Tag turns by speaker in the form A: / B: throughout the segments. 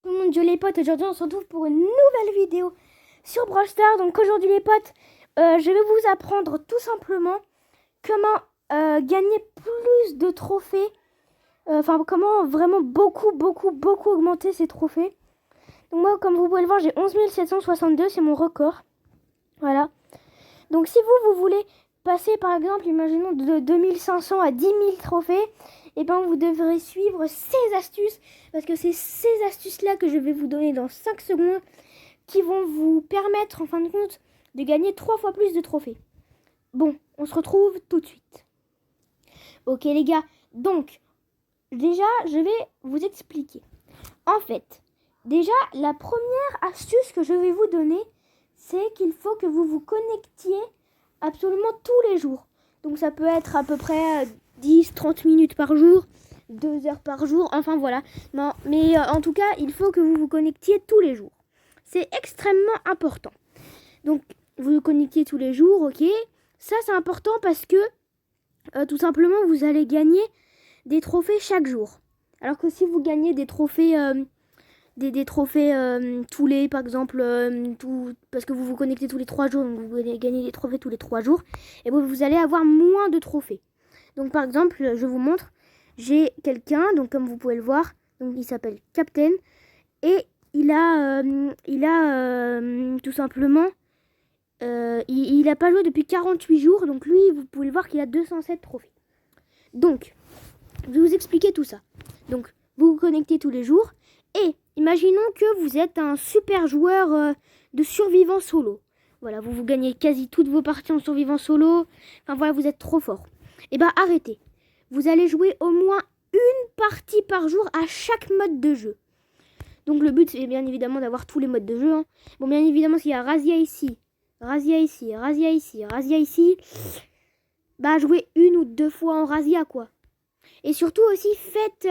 A: Tout le monde, je les potes, aujourd'hui on se retrouve pour une nouvelle vidéo sur Brawl Stars. Donc aujourd'hui les potes, je vais vous apprendre tout simplement comment gagner plus de trophées. Enfin comment vraiment beaucoup augmenter ces trophées. Donc moi comme vous pouvez le voir j'ai 11 762, c'est mon record. Voilà. Donc si vous voulez passer par exemple, imaginons de 2500 à 10 000 trophées, et ben vous devrez suivre ces astuces, parce que c'est ces astuces là que je vais vous donner dans 5 secondes qui vont vous permettre en fin de compte de gagner 3 fois plus de trophées. Bon, on se retrouve tout de suite. Ok les gars, donc déjà je vais vous expliquer. En fait, déjà la première astuce que je vais vous donner, c'est qu'il faut que vous vous connectiez absolument tous les jours. Donc ça peut être à peu près 10-30 minutes par jour, 2 heures par jour, enfin voilà. Non, mais en tout cas, il faut que vous vous connectiez tous les jours. C'est extrêmement important. Donc vous vous connectiez tous les jours, ok. Ça c'est important parce que tout simplement vous allez gagner des trophées chaque jour. Alors que si vous gagnez des trophées... des trophées tous les, par exemple, parce que vous vous connectez tous les 3 jours, donc vous gagnez des trophées tous les 3 jours, et vous allez avoir moins de trophées. Donc par exemple, je vous montre, j'ai quelqu'un, donc comme vous pouvez le voir, donc il s'appelle Captain, et il a tout simplement, il a pas joué depuis 48 jours, donc lui, vous pouvez le voir qu'il a 207 trophées. Donc, je vais vous expliquer tout ça. Donc, vous vous connectez tous les jours, et imaginons que vous êtes un super joueur de survivant solo. Voilà, vous gagnez quasi toutes vos parties en survivant solo. Enfin voilà, vous êtes trop fort. Et ben arrêtez. Vous allez jouer au moins une partie par jour à chaque mode de jeu. Donc le but c'est bien évidemment d'avoir tous les modes de jeu. Hein. Bon, bien évidemment s'il y a Razia ici, Razia ici, Razia ici, Razia ici, bah jouez 1 ou 2 fois en Razia quoi. Et surtout aussi faites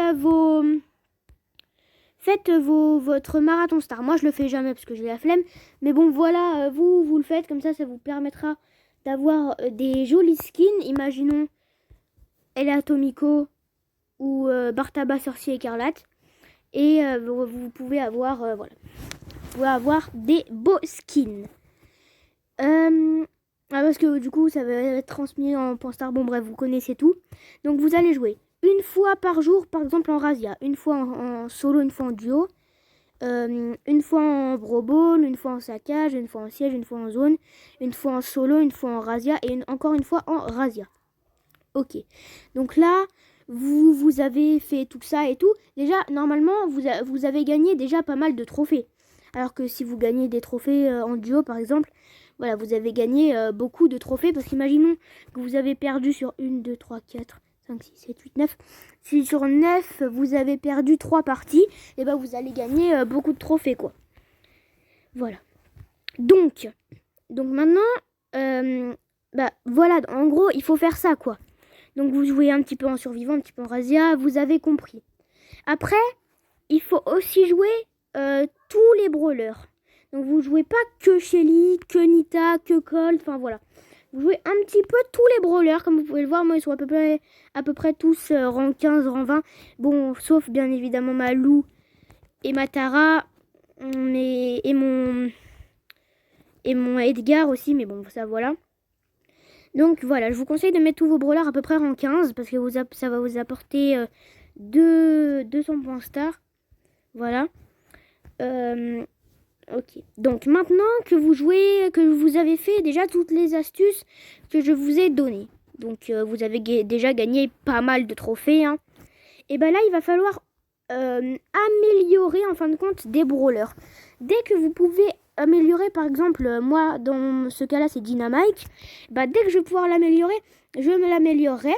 A: votre marathon star. Moi, je le fais jamais parce que j'ai la flemme. Mais bon, voilà, vous le faites. Comme ça vous permettra d'avoir des jolis skins. Imaginons Ella Tomiko ou Bartaba Sorcier Écarlate. Et vous pouvez avoir, voilà. Vous pouvez avoir des beaux skins. Parce que du coup, ça va être transmis en point star. Bon, bref, vous connaissez tout. Donc, vous allez jouer une fois par jour, par exemple en Razia. Une fois en solo, une fois en duo. Une fois en Brawl Ball, une fois en saccage, une fois en siège, une fois en zone, une fois en solo, une fois en Razia et encore une fois en Razia. Ok. Donc là, vous avez fait tout ça et tout. Déjà, normalement, vous avez gagné déjà pas mal de trophées. Alors que si vous gagnez des trophées en duo, par exemple, voilà, vous avez gagné beaucoup de trophées. Parce qu'imaginons que vous avez perdu sur 1, 2, 3, 4, 5, 6, 7, 8, 9. Si sur 9, vous avez perdu 3 parties, et ben vous allez gagner beaucoup de trophées, quoi. Voilà. Donc maintenant, voilà, en gros, il faut faire ça, quoi. Donc vous jouez un petit peu en survivant, un petit peu en Razia, vous avez compris. Après, il faut aussi jouer tous les brawlers. Donc vous jouez pas que Shelly, que Nita, que Colt, enfin voilà. Vous jouez un petit peu tous les brawlers, comme vous pouvez le voir. Moi, ils sont à peu près tous rang 15, rang 20. Bon, sauf bien évidemment ma Lou et ma Tara. Et mon Edgar aussi, mais bon, ça voilà. Donc voilà, je vous conseille de mettre tous vos brawlers à peu près rang 15, parce que ça va vous apporter 200 points star. Voilà. Ok, donc maintenant que vous jouez, que vous avez fait déjà toutes les astuces que je vous ai données, donc vous avez déjà gagné pas mal de trophées, hein. Et ben là il va falloir améliorer en fin de compte des brawlers. Dès que vous pouvez améliorer, par exemple moi dans ce cas là c'est Dynamite, bah dès que je vais pouvoir l'améliorer, je me l'améliorerai.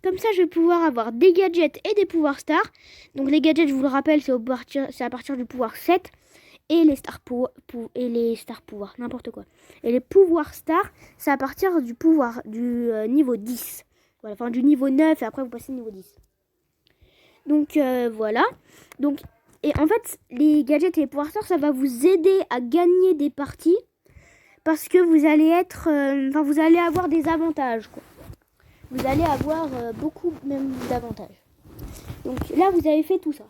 A: Comme ça, je vais pouvoir avoir des gadgets et des pouvoirs stars. Donc les gadgets, je vous le rappelle, c'est à partir du pouvoir 7. Et les stars pouvoirs, n'importe quoi. Et les pouvoirs stars, c'est à partir du pouvoir du niveau 10. Voilà, enfin du niveau 9 et après vous passez au niveau 10. Donc voilà. Donc, et en fait, les gadgets et les pouvoirs stars, ça va vous aider à gagner des parties. Parce que vous allez être... vous allez avoir des avantages, quoi. Vous allez avoir beaucoup même d'avantages. Donc là, vous avez fait tout ça.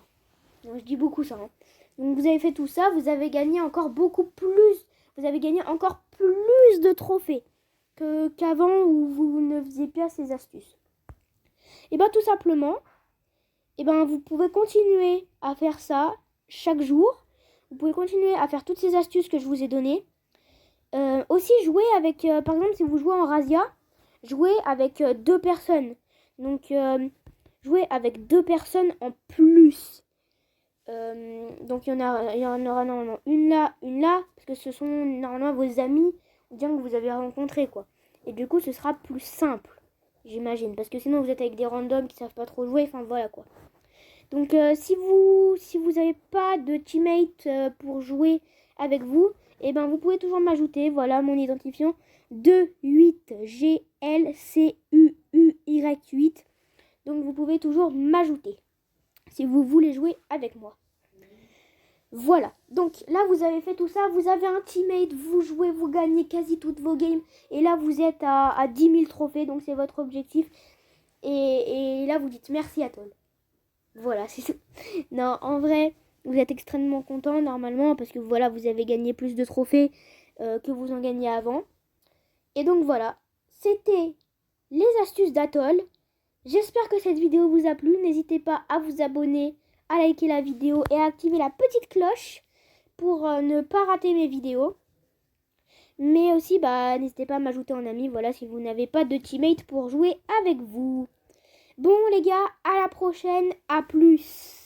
A: Donc, je dis beaucoup ça, hein. Donc vous avez fait tout ça, vous avez gagné encore beaucoup plus. Vous avez gagné encore plus de trophées qu'avant où vous ne faisiez pas ces astuces. Et bien tout simplement, vous pouvez continuer à faire ça chaque jour. Vous pouvez continuer à faire toutes ces astuces que je vous ai données. Aussi jouer avec, par exemple si vous jouez en Razia, jouer avec 2 personnes. Donc jouer avec 2 personnes en plus. Donc il y en aura normalement une là, parce que ce sont normalement vos amis ou bien que vous avez rencontrés quoi. Et du coup ce sera plus simple, j'imagine, parce que sinon vous êtes avec des randoms qui savent pas trop jouer, enfin voilà quoi. Donc si vous n'avez pas de teammate pour jouer avec vous, vous pouvez toujours m'ajouter, voilà mon identifiant 28GLCUUY8. Donc vous pouvez toujours m'ajouter si vous voulez jouer avec moi. Voilà, donc là vous avez fait tout ça, vous avez un teammate, vous jouez, vous gagnez quasi toutes vos games. Et là vous êtes à 10 000 trophées, donc c'est votre objectif. Et là vous dites merci à Toll. Voilà, c'est tout. Non, en vrai, vous êtes extrêmement content normalement parce que voilà, vous avez gagné plus de trophées que vous en gagnez avant. Et donc voilà, c'était les astuces d'Atoll. J'espère que cette vidéo vous a plu. N'hésitez pas à vous abonner, à liker la vidéo et à activer la petite cloche pour ne pas rater mes vidéos. Mais aussi, n'hésitez pas à m'ajouter en ami, voilà, si vous n'avez pas de teammate pour jouer avec vous. Bon les gars, à la prochaine, à plus.